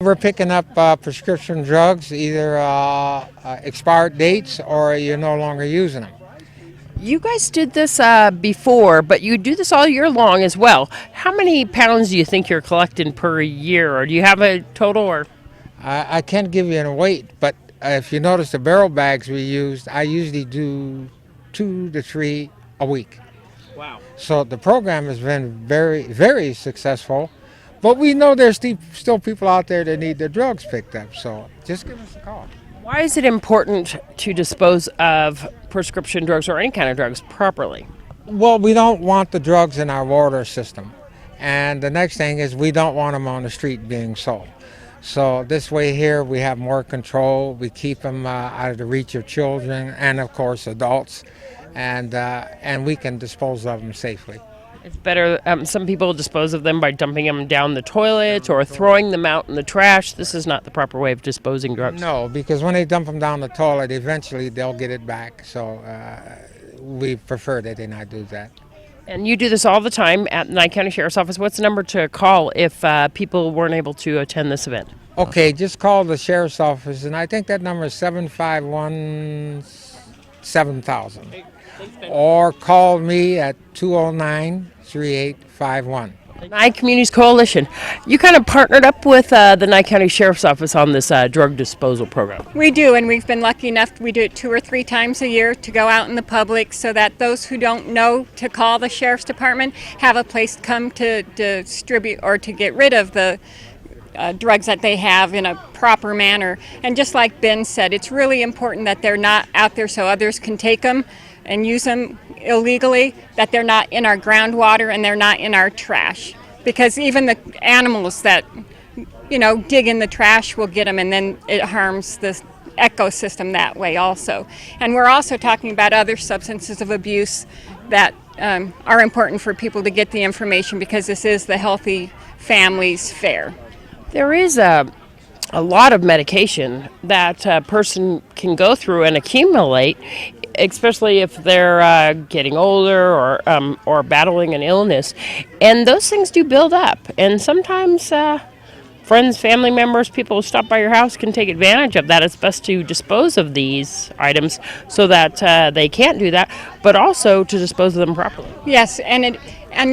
We're picking up prescription drugs, either expired dates or you're no longer using them. You guys did this before, but you do this all year long as well. How many pounds do you think you're collecting per year, or do you have a total? Or I can't give you a weight, but if you notice the barrel bags we used, I usually do 2 to 3 a week. wow, So the program has been very, very successful. But we know there's still people out there that need their drugs picked up, so just give us a call. why is it important to dispose of prescription drugs or any kind of drugs properly? Well, we don't want the drugs in our water system. And the next thing is we don't want them on the street being sold. So this way here we have more control. We keep them out of the reach of children and, of course, adults. And we can dispose of them safely. It's better. Some people dispose of them by dumping them down the toilet or throwing them out in the trash. This is not the proper way of disposing drugs. No, because when they dump them down the toilet, eventually they'll get it back. So we prefer that they not do that. And you do this all the time at the Nye County Sheriff's Office. What's the number to call if people weren't able to attend this event? Okay, just call the Sheriff's Office, and I think that number is 751-7000. Or call me at 209-3851. Nye Communities Coalition. You kind of partnered up with the Nye County Sheriff's Office on this drug disposal program. We do, and we've been lucky enough, we do it 2 or 3 times a year to go out in the public so that those who don't know to call the Sheriff's Department have a place to come to distribute or to get rid of the drugs that they have in a proper manner. And just like Ben said, it's really important that they're not out there so others can take them and use them illegally, that they're not in our groundwater and they're not in our trash. Because even the animals that, dig in the trash will get them, and then it harms the ecosystem that way also. And we're also talking about other substances of abuse that are important for people to get the information, because this is the Healthy Families Fair. There is a lot of medication that a person can go through and accumulate, especially if they're getting older or battling an illness. And those things do build up. And sometimes friends, family members, people who stop by your house can take advantage of that. It's best to dispose of these items so that they can't do that, but also to dispose of them properly. Yes, and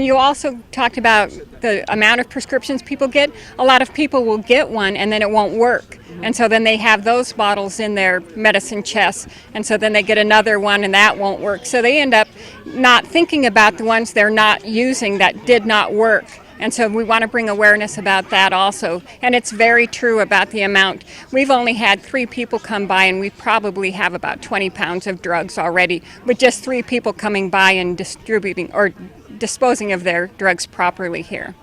you also talked about the amount of prescriptions people get. A lot of people will get one and then it won't work. And so then they have those bottles in their medicine chest, and so then they get another one and that won't work. So they end up not thinking about the ones they're not using that did not work. And so we want to bring awareness about that also. And it's very true about the amount. We've only had 3 people come by, and we probably have about 20 pounds of drugs already, with just 3 people coming by and distributing or disposing of their drugs properly here.